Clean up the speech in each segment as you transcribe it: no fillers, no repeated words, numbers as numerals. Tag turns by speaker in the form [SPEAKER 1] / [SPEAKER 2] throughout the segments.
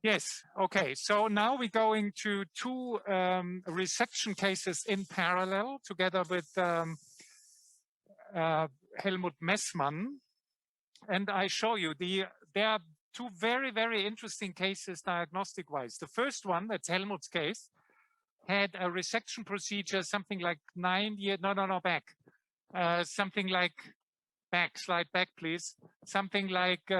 [SPEAKER 1] Yes. Okay. So now we're going to two resection cases in parallel together with Helmut Messmann. And I show you there are two very, very interesting cases diagnostic-wise. The first one, that's Helmut's case, had a resection procedure something like 9 years, something like slide back, please. Something like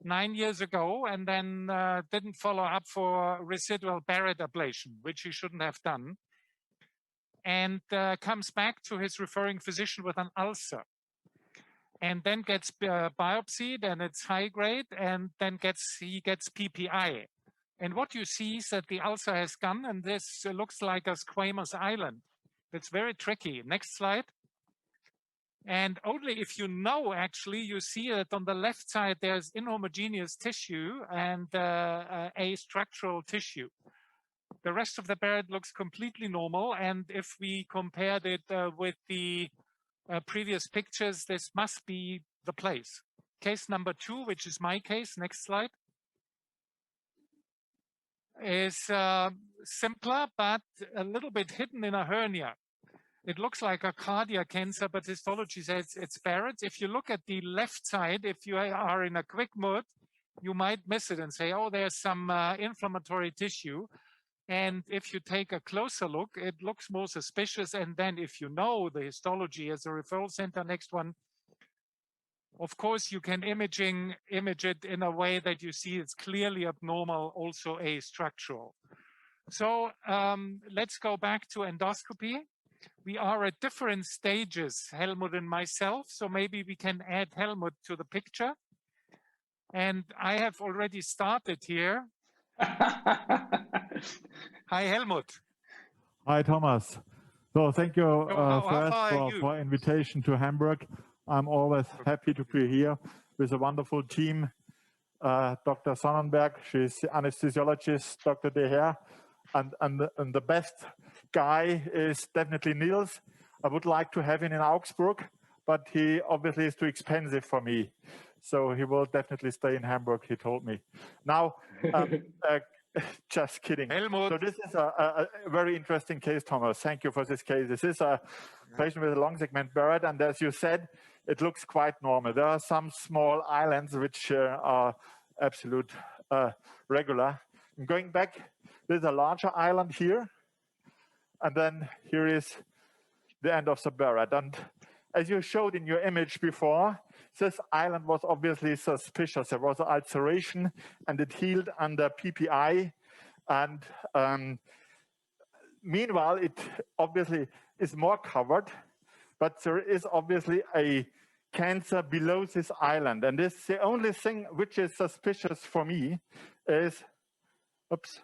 [SPEAKER 1] 9 years ago, and then didn't follow up for residual Barrett ablation, which he shouldn't have done. And comes back to his referring physician with an ulcer. And then gets biopsied, and it's high grade, and then he gets PPI. And what you see is that the ulcer has gone, and this looks like a squamous island. It's very tricky. Next slide. And only if you know, actually, you see that on the left side, there's inhomogeneous tissue and astructural tissue. The rest of the Barrett looks completely normal. And if we compared it with the previous pictures, this must be the place. Case number 2, which is my case, next slide, is simpler, but a little bit hidden in a hernia. It looks like a cardiac cancer, but histology says it's Barrett's. If you look at the left side, if you are in a quick mood, you might miss it and say, oh, there's some inflammatory tissue. And if you take a closer look, it looks more suspicious. And then if you know the histology as a referral center, next one, of course, you can image it in a way that you see it's clearly abnormal, also astructural. So let's go back to endoscopy. We are at different stages, Helmut and myself, so maybe we can add Helmut to the picture. And I have already started here. Hi, Helmut.
[SPEAKER 2] Hi, Thomas. So thank you first for invitation to Hamburg. I'm always happy to be here with a wonderful team. Dr. Sonnenberg, she's the anesthesiologist, Dr. 𝗍𝗂, and the best guy is definitely Niels. I would like to have him in Augsburg, but he obviously is too expensive for me. So he will definitely stay in Hamburg, he told me. Now, just kidding.
[SPEAKER 1] Helmut.
[SPEAKER 2] So this is a very interesting case, Thomas. Thank you for this case. This is a patient with a long segment Barrett, and as you said, it looks quite normal. There are some small islands which are absolute regular. I'm going back, there's a larger island here, and then here is the end of the Barrett. And as you showed in your image before, this island was obviously suspicious. There was an ulceration, and it healed under PPI. And meanwhile, it obviously is more covered, but there is obviously a cancer below this island. And this, the only thing which is suspicious for me is, oops.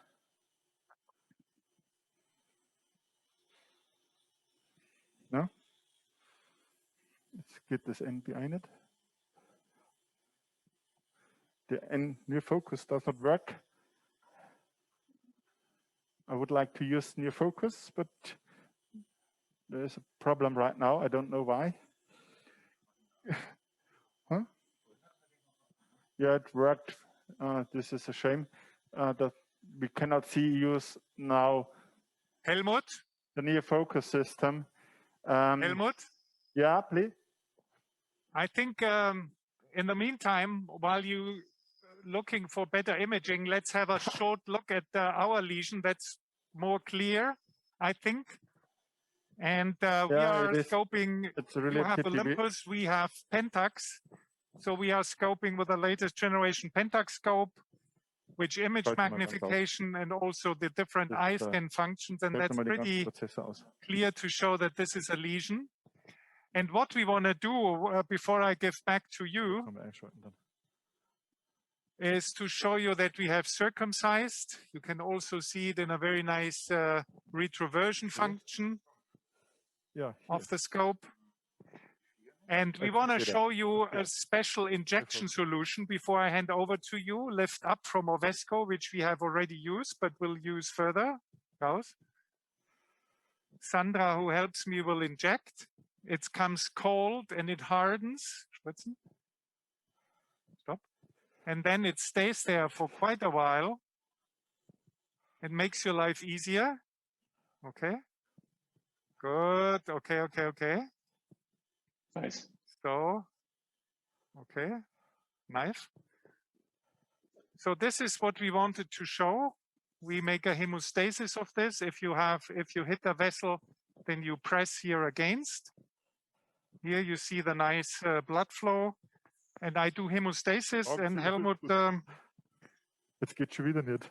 [SPEAKER 2] No? Let's get this in behind it. The near focus does not work. I would like to use near focus, but there is a problem right now. I don't know why. Huh? Yeah, it worked. This is a shame that we cannot use now.
[SPEAKER 1] Helmut?
[SPEAKER 2] The near focus system.
[SPEAKER 1] Helmut?
[SPEAKER 2] Yeah, please.
[SPEAKER 1] I think in the meantime, while you looking for better imaging, let's have a short look at our lesion. That's more clear, I think. And we are scoping, really you have Olympus, we have Pentax. So we are scoping with the latest generation Pentax scope, which image magnification and also the different eye scan functions. And that's pretty clear to show that this is a lesion. And what we want to do before I give back to you is to show you that we have circumcised. You can also see it in a very nice retroversion function of the scope. And we want to show you a special injection solution before I hand over to you, LiftUp from Ovesco, which we have already used, but will use further. Sandra, who helps me, will inject. It comes cold and it hardens. Stop. And then it stays there for quite a while. It makes your life easier. Okay. Good. Okay.
[SPEAKER 3] Nice.
[SPEAKER 1] So, okay, knife. So this is what we wanted to show. We make a hemostasis of this. If you hit a vessel, then you press here against. Here you see the nice blood flow. And I do hemostasis, and Helmut.
[SPEAKER 2] Jetzt geht schon wieder nicht.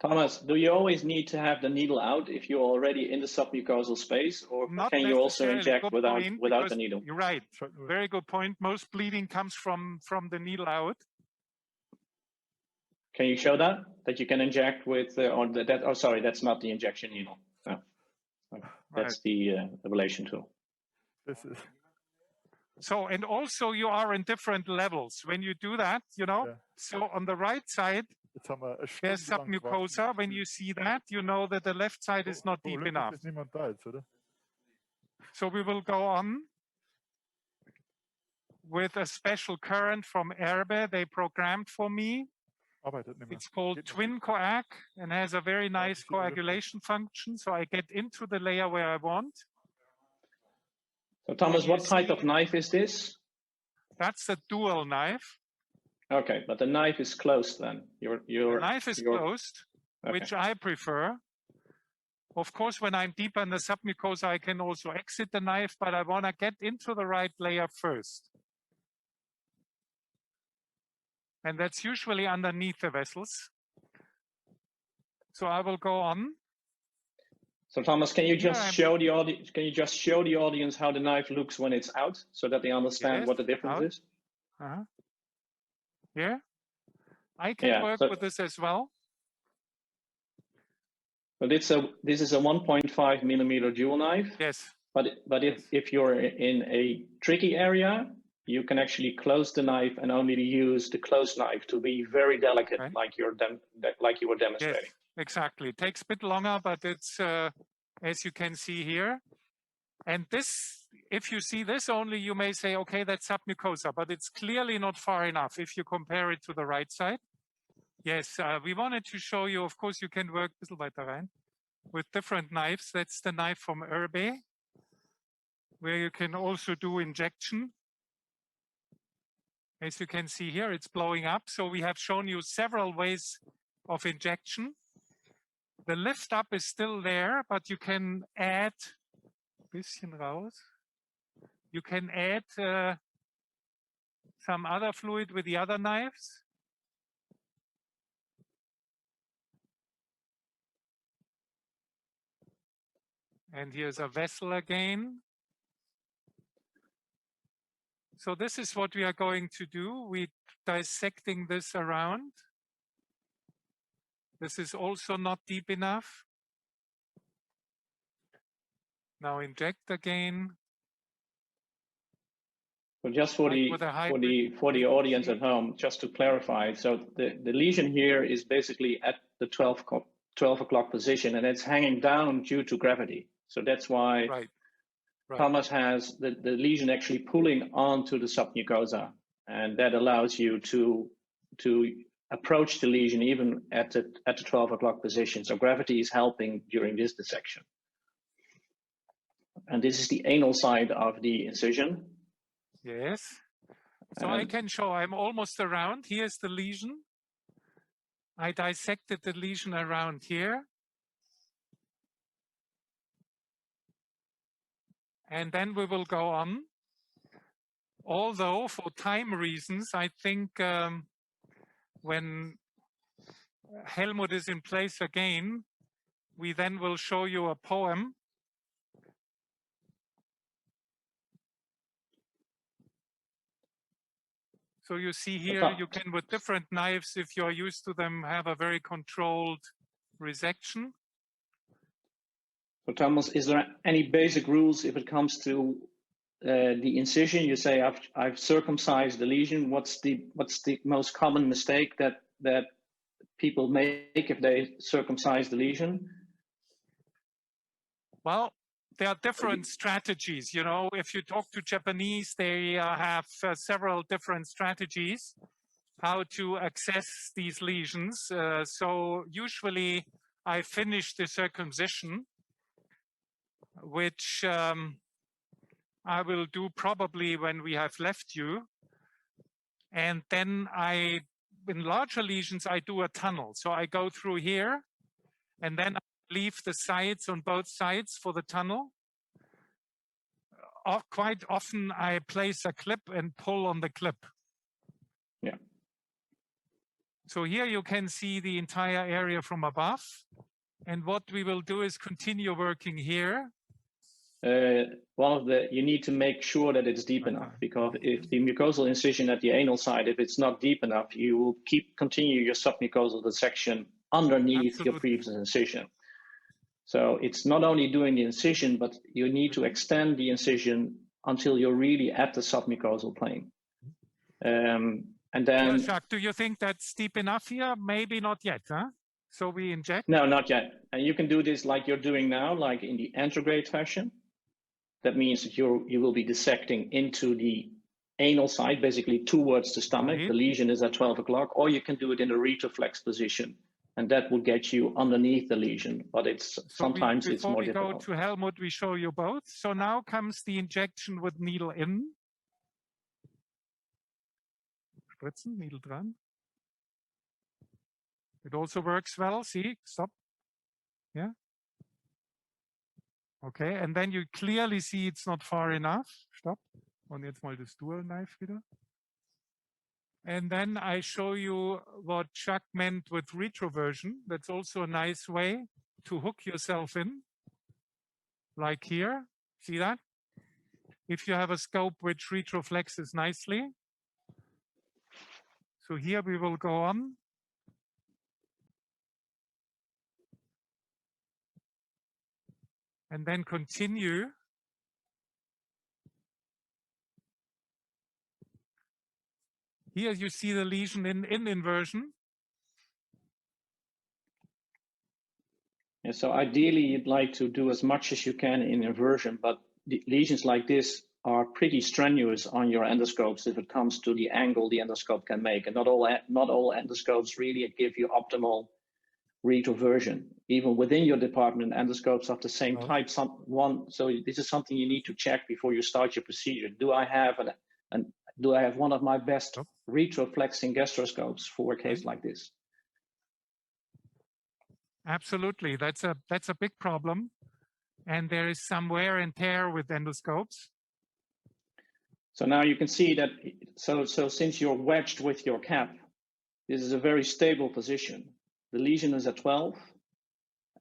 [SPEAKER 3] Thomas, do you always need to have the needle out if you're already in the submucosal space, or can you also inject without the needle?
[SPEAKER 1] You're right. Very good point. Most bleeding comes from the needle out.
[SPEAKER 3] Can you show that you can inject with oh, sorry, that's not the injection needle. No. That's the ablation tool.
[SPEAKER 2] This is.
[SPEAKER 1] So, and also you are in different levels when you do that, you know. Yeah. So on the right side, there's submucosa. When you see that, you know that the left side is not deep enough. So we will go on with a special current from 𝗵𝗶𝘀𝗶𝘁 they programmed for me. It's called twin coag and has a very nice coagulation function. So I get into the layer where I want.
[SPEAKER 3] So Thomas, what type of knife is this?
[SPEAKER 1] That's a dual knife.
[SPEAKER 3] Okay, but the knife is closed then.
[SPEAKER 1] The knife is closed, okay, which I prefer. Of course, when I'm deeper in the submucosa, I can also exit the knife, but I want to get into the right layer first. And that's usually underneath the vessels. So I will go on.
[SPEAKER 3] So Thomas, can you just show the audience? Can you just show the audience how the knife looks when it's out, so that they understand what the difference is?
[SPEAKER 1] Yeah, I can work with this as well.
[SPEAKER 3] But this is a 1.5 millimeter dual knife.
[SPEAKER 1] Yes.
[SPEAKER 3] But if you're in a tricky area, you can actually close the knife and only use the closed knife to be very delicate, like you were demonstrating.
[SPEAKER 1] Yes, exactly. It takes a bit longer, but it's as you can see here. And this, if you see this only, you may say, okay, that's submucosa, but it's clearly not far enough if you compare it to the right side. Yes, we wanted to show you, of course, you can work a little weiter rein with different knives. That's the knife from 𝗵𝗶𝘀𝗶𝘁, where you can also do injection. As you can see here, it's blowing up. So we have shown you several ways of injection. The LiftUp is still there, but you can add bisschen raus. You can add some other fluid with the other knives. And here's a vessel again. So this is what we are going to do. We're dissecting this around. This is also not deep enough. Now inject again.
[SPEAKER 3] So just for the audience at home, just to clarify, so the lesion here is basically at the 12 o'clock position, and it's hanging down due to gravity. So that's why Thomas has the lesion actually pulling onto the submucosa, and that allows you to approach the lesion even at the 12 o'clock position. So gravity is helping during this dissection. And this is the anal side of the incision.
[SPEAKER 1] Yes. So I can show I'm almost around. Here's the lesion. I dissected the lesion around here. And then we will go on. Although for time reasons, I think when Helmut is in place again, we then will show you a poem. So you see here, you can, with different knives, if you're used to them, have a very controlled resection.
[SPEAKER 3] So Thomas, is there any basic rules if it comes to the incision? You say I've circumcised the lesion. What's the most common mistake that people make if they circumcise the lesion?
[SPEAKER 1] Well, there are different strategies. You know, if you talk to Japanese, they have several different strategies. how to access these lesions. So usually I finish the circumcision, which I will do probably when we have left you. And then in larger lesions, I do a tunnel. So I go through here and then I leave the sides on both sides for the tunnel. Quite often I place a clip and pull on the clip.
[SPEAKER 3] Yeah.
[SPEAKER 1] So here you can see the entire area from above. And what we will do is continue working here.
[SPEAKER 3] You need to make sure that it's deep enough, because if the mucosal incision at the anal side, if it's not deep enough, you will continue your submucosal dissection underneath your previous incision. So it's not only doing the incision, but you need to extend the incision until you're really at the submucosal plane. And then,
[SPEAKER 1] Jacques, do you think that's deep enough here? Maybe not yet, huh? So we inject?
[SPEAKER 3] No, not yet. And you can do this like you're doing now, like in the antegrade fashion. That means that you will be dissecting into the anal side, basically towards the stomach.
[SPEAKER 1] Right.
[SPEAKER 3] The lesion is at 12 o'clock, or you can do it in a retroflex position, and that will get you underneath the lesion. But sometimes it's more difficult.
[SPEAKER 1] Before we go to 𝗪𝗻𝑡, we show you both. So now comes the injection with needle in. Spritzen, needle dran. It also works well. See, stop. Yeah. Okay, and then you clearly see it's not far enough. Stop. Und jetzt mal das Dual Knife wieder. And then I show you what Jacques meant with retroversion. That's also a nice way to hook yourself in, like here. See that? If you have a scope which retroflexes nicely. So here we will go on. And then continue. Here you see the lesion in inversion.
[SPEAKER 3] Yeah, so ideally you'd like to do as much as you can in inversion, but the lesions like this are pretty strenuous on your endoscopes if it comes to the angle the endoscope can make. And not all endoscopes really give you optimal retroversion. Even within your department, endoscopes of the same type. So this is something you need to check before you start your procedure. Do I have one of my best retroflexing gastroscopes for a case like this?
[SPEAKER 1] Absolutely, that's a big problem, and there is some wear and tear with endoscopes.
[SPEAKER 3] So now you can see that. So since you're wedged with your cap, this is a very stable position. The lesion is at 12,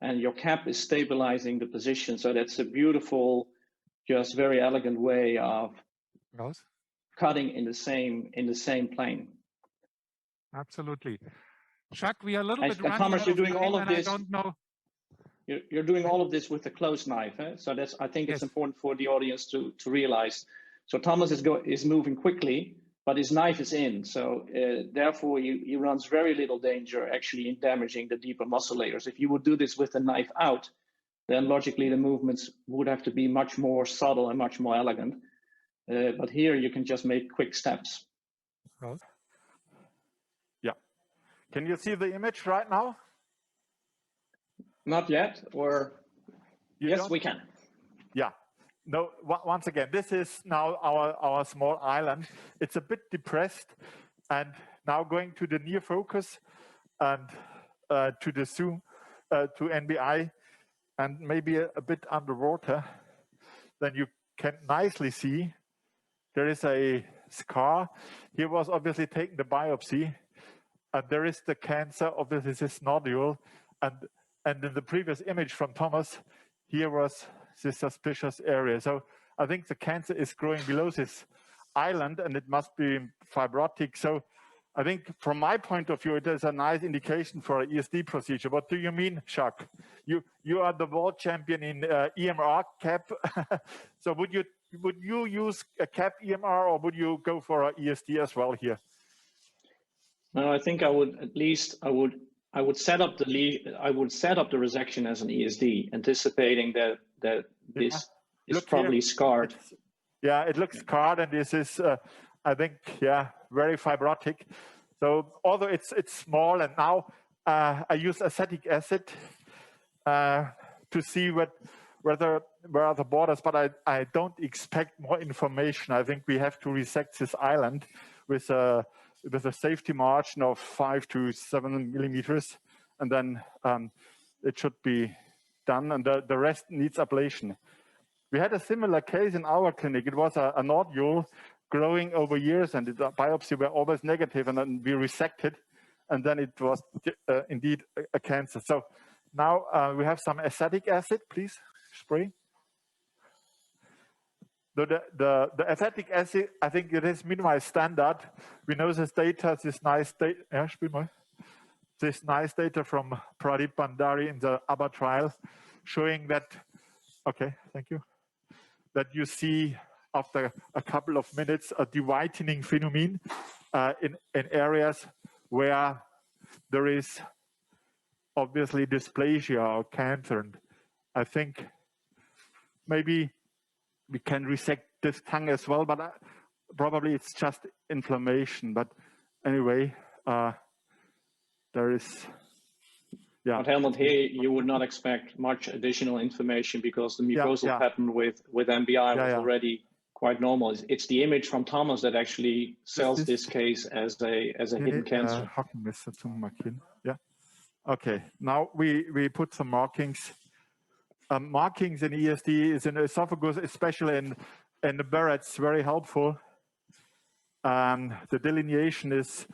[SPEAKER 3] and your cap is stabilizing the position. So that's a beautiful, just very elegant way of cutting in the same plane.
[SPEAKER 1] Absolutely. Jacques, we are a little bit running
[SPEAKER 3] Thomas,
[SPEAKER 1] out
[SPEAKER 3] you're doing
[SPEAKER 1] of
[SPEAKER 3] all of
[SPEAKER 1] time,
[SPEAKER 3] this.
[SPEAKER 1] I don't know.
[SPEAKER 3] You're doing all of this with a closed knife. So I think it's important for the audience to realize. So Thomas is moving quickly, but his knife is in. So therefore, he runs very little danger actually in damaging the deeper muscle layers. If you would do this with the knife out, then logically the movements would have to be much more subtle and much more elegant. But here you can just make quick steps.
[SPEAKER 2] Yeah. Can you see the image right now?
[SPEAKER 3] Not yet, or yes, we can.
[SPEAKER 2] Yeah. No, once again, this is now our small island. It's a bit depressed, and now going to the near focus and to the zoom, to NBI, and maybe a bit underwater, then you can nicely see there is a scar. Here was obviously taken the biopsy, and there is the cancer, obviously this nodule, and in the previous image from Thomas, here was this suspicious area. So I think the cancer is growing below this island, and it must be fibrotic. So I think from my point of view, it is a nice indication for an ESD procedure. What do you mean, Jacques? You are the world champion in EMR cap. So would you use a cap EMR, or would you go for an ESD as well here?
[SPEAKER 3] No, I think I would set up the resection as an ESD, anticipating that this is probably scarred.
[SPEAKER 2] Yeah, it looks scarred, and this is, I think, very fibrotic. So although it's small, and now I use acetic acid to see where are the borders, but I don't expect more information. I think we have to resect this island with a safety margin of 5 to 7 millimeters, and then it should be done, and the rest needs ablation. We had a similar case in our clinic. It was a nodule growing over years, and the biopsy were always negative, and then we resected, and then it was indeed a cancer. So now we have some acetic acid, please spray. The acetic acid, I think it is minimal standard. We know this data, this nice data from Pradeep Bhandari in the ABBA trial, showing that, okay, thank you, that you see after a couple of minutes a de-whitening phenomenon in areas where there is obviously dysplasia or cancer. And I think maybe we can resect this tongue as well, but probably it's just inflammation. But anyway, there is, yeah.
[SPEAKER 3] But Helmut, here you would not expect much additional information because the mucosal pattern with MBI was already quite normal. It's the image from Thomas that actually sells this case as a hidden cancer.
[SPEAKER 2] Yeah. Okay. Now we put some markings. Markings in ESD is in the esophagus, especially in the Barrett's, very helpful. The delineation is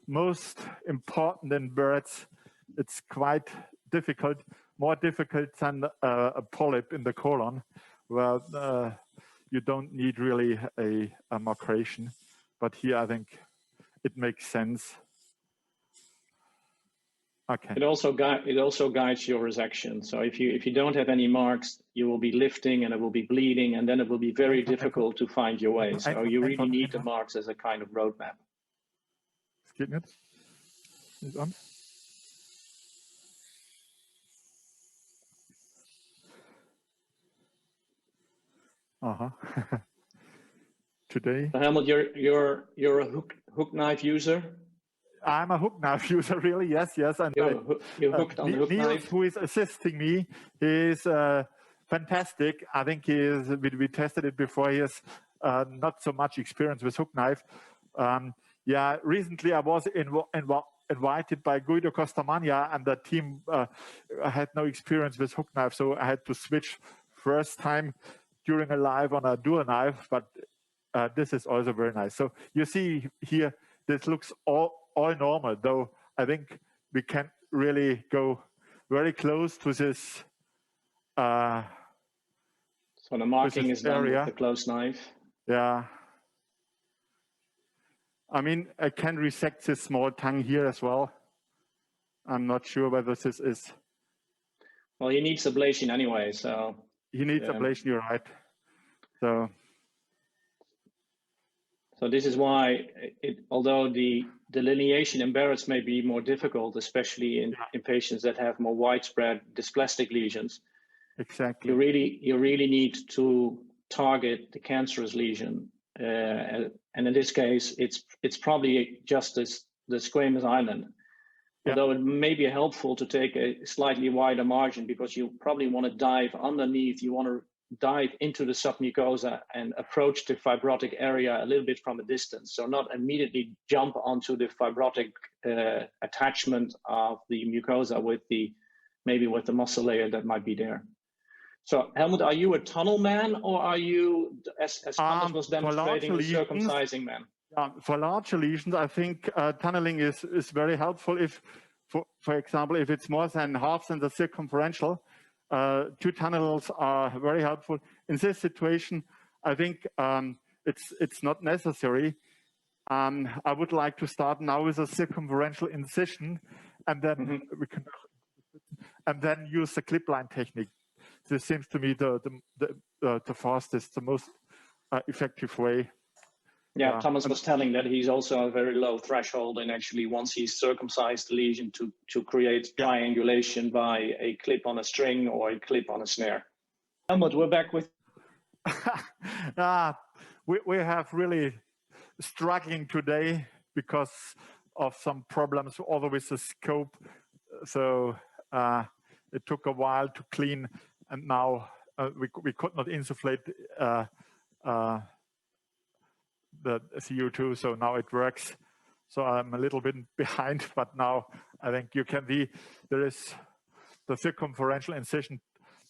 [SPEAKER 2] most important in Barrett's. It's quite difficult, more difficult than a polyp in the colon, where you don't need really a markation. But here I think it makes sense. Okay.
[SPEAKER 3] It also guides your resection. So if you don't have any marks, you will be lifting and it will be bleeding, and then it will be very difficult to find your way. So you really need the marks as a kind of roadmap.
[SPEAKER 2] Geht nicht? Ist on? Today.
[SPEAKER 3] So Helmut, you're a hook knife user.
[SPEAKER 2] I'm a hook knife user, really. Yes. And
[SPEAKER 3] you're hooked on the hook knife.
[SPEAKER 2] Who is assisting me, is fantastic. I think he is. We tested it before. He has not so much experience with hook knife. Yeah, recently I was invited by Guido Costamagna, and the team had no experience with hook knife, so I had to switch first time during a live on a dual knife. But this is also very nice. So you see here, this looks all normal, though I think we can really go very close to this.
[SPEAKER 3] So the marking is done with the close knife.
[SPEAKER 2] Yeah. I mean, I can resect this small tongue here as well. I'm not sure whether this is.
[SPEAKER 3] Well, he needs ablation anyway, so.
[SPEAKER 2] He needs ablation, you're right. So
[SPEAKER 3] this is why, although the delineation in Barrett's may be more difficult, especially in patients that have more widespread dysplastic lesions.
[SPEAKER 2] Exactly.
[SPEAKER 3] You really need to target the cancerous lesion, and in this case, it's probably just the squamous island. Although it may be helpful to take a slightly wider margin because you probably want to dive underneath. You want to dive into the submucosa and approach the fibrotic area a little bit from a distance. So not immediately jump onto the fibrotic attachment of the mucosa maybe with the muscle layer that might be there. So Helmut, are you a tunnel man, or are you, as Thomas was demonstrating, a circumcising man?
[SPEAKER 2] For larger lesions, I think tunneling is very helpful. If, for example, if it's more than half than the circumferential, 2 tunnels are very helpful. In this situation, I think it's not necessary. I would like to start now with a circumferential incision, and then we can, and then use the clip line technique. This seems to me the fastest, the most effective way.
[SPEAKER 3] Yeah, Thomas was telling that he's also a very low threshold, and actually once he's circumcised the lesion to create triangulation by a clip on a string or a clip on a snare. Helmut, we're back with.
[SPEAKER 2] We have really struggling today because of some problems also with the scope. So it took a while to clean, and now we could not insufflate the CO2, so now it works. So I'm a little bit behind, but now I think you can see there is the circumferential incision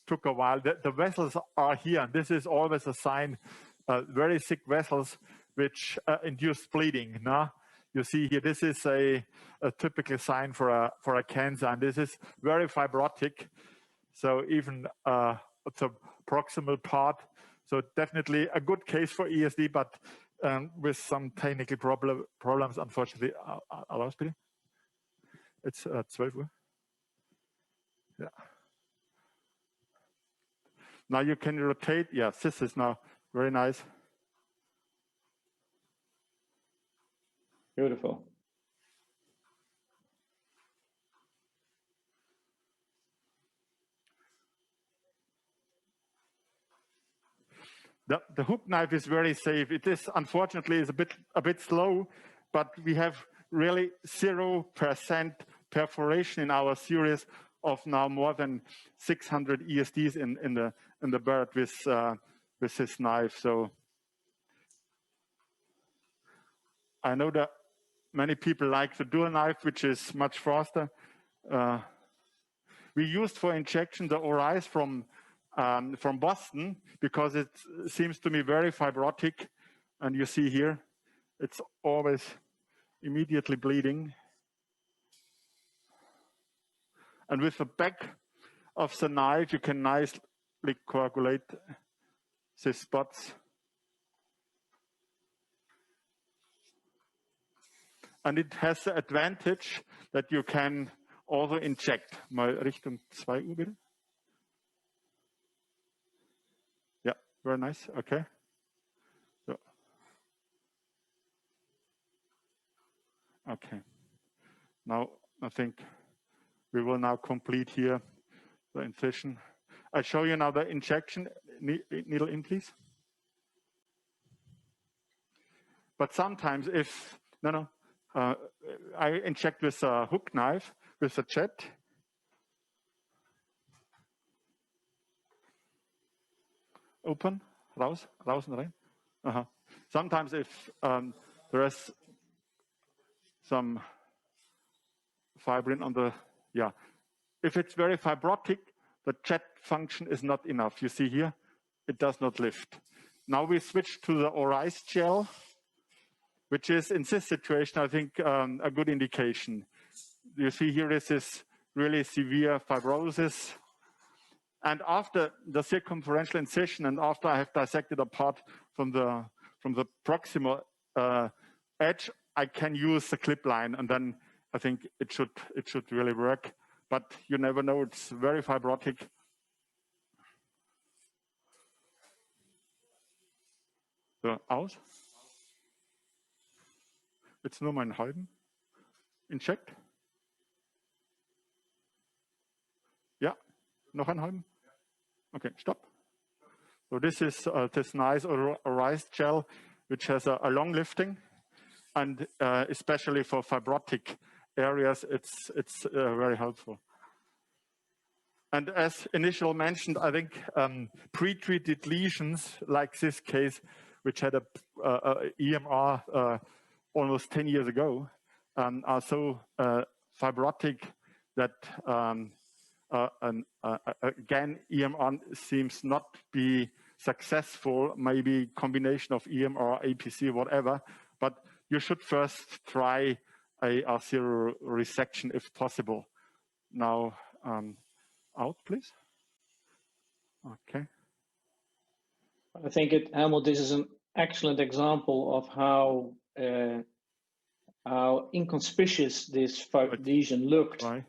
[SPEAKER 2] took a while. The vessels are here, and this is always a sign, very thick vessels which induce bleeding. No? You see here, this is a typical sign for a cancer, and this is very fibrotic. So even the proximal part, so definitely a good case for ESD, but with some technical problems, unfortunately. Erlaubst bitte? It's 12 Uhr. Yeah. Now you can rotate. Yes, this is now very nice.
[SPEAKER 3] Beautiful.
[SPEAKER 2] The hook knife is very safe. It is, unfortunately, is a bit slow, but we have really 0% perforation in our series of now more than 600 ESDs in the bird with this knife. So I know that many people like the dual knife, which is much faster. We used for injection the 𝗲𝗏𝗃 from Boston because it seems to me very fibrotic, and you see here it's always immediately bleeding. And with the back of the knife you can nicely coagulate the spots. And it has the advantage that you can also inject. Mal Richtung 2 Uhr bitte. Yeah, very nice. Okay. So. Okay. Now I think we will now complete here the incision. I show you now the injection. Needle in, please. But sometimes if I inject with a hook knife with a jet. Open, raus und rein. Sometimes if there is some fibrin on the, if it's very fibrotic, the jet function is not enough. You see here, it does not lift. Now we switch to the 𝗲𝗏𝗃𝗃 gel, which is in this situation, I think, a good indication. You see here, this is really severe fibrosis. And after the circumferential incision, and after I have dissected a part from the proximal edge, I can use the clip line, and then I think it should really work. But you never know; it's very fibrotic. So, aus. Jetzt nur meinen halben. Inject. Ja, noch einen halben. Okay, stop. So this is this nice 𝗲𝗏𝗃𝗃 gel, which has a long lifting, and especially for fibrotic areas, it's very helpful. And as initially mentioned, I think pre-treated lesions like this case, which had a EMR almost 10 years ago, are so fibrotic that again, EMR seems not be successful, maybe combination of EMR, APC, whatever, but you should first try a arterial resection if possible. Now, out, please. Okay.
[SPEAKER 3] I think Helmut, this is an excellent example of how inconspicuous this lesion looked.
[SPEAKER 2] Right.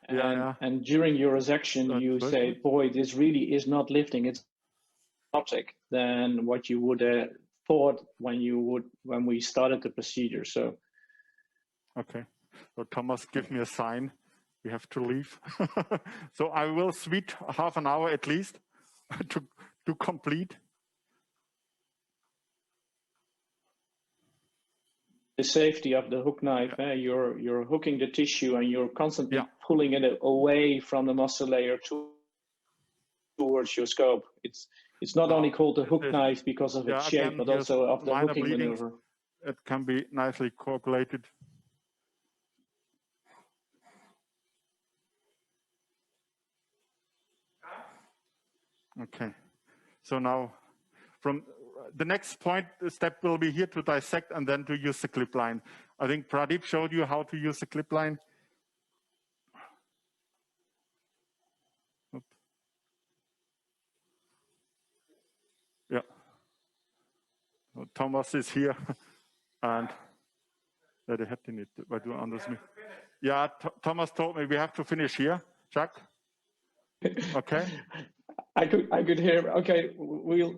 [SPEAKER 3] And during your resection, you say, boy, this really is not lifting. It's optic than what you would have thought when we started the procedure. So,
[SPEAKER 2] okay. So Thomas, give me a sign. We have to leave. So I will switch half an hour at least to complete.
[SPEAKER 3] safety of the hook knife. You're hooking the tissue and you're constantly pulling it away from the muscle layer towards your scope. It's not only called the hook knife because of its shape, but also of the hooking maneuver.
[SPEAKER 2] It can be nicely coagulated. Okay, so now from the next step will be here to dissect and then to use the clip line. I think Pradeep showed you how to use the clip line. Oops. Yeah. So Thomas is here and det hätte nicht, weil du anders mich. Yeah, Thomas told me we have to finish here. Jacques? Okay.
[SPEAKER 3] I could hear. Okay,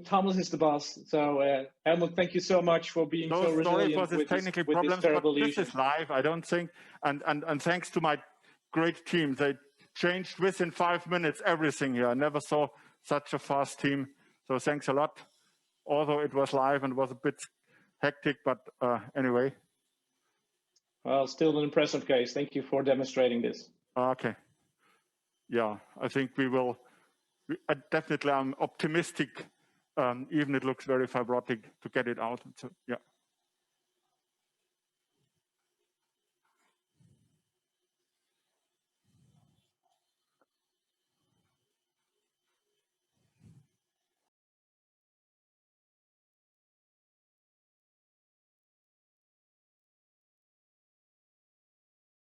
[SPEAKER 3] Thomas is the boss. So Helmut, thank you so much for being so resilient
[SPEAKER 2] with technical problems,
[SPEAKER 3] this terrible
[SPEAKER 2] but
[SPEAKER 3] lesion.
[SPEAKER 2] This is live, I don't think. And thanks to my great team, they changed within 5 minutes everything here. I never saw such a fast team. So thanks a lot. Although it was live and was a bit hectic, but anyway.
[SPEAKER 3] Well, still an impressive case. Thank you for demonstrating this.
[SPEAKER 2] Okay. Yeah, I think we will. Definitely, I'm optimistic, even it looks very fibrotic, to get it out. So, yeah.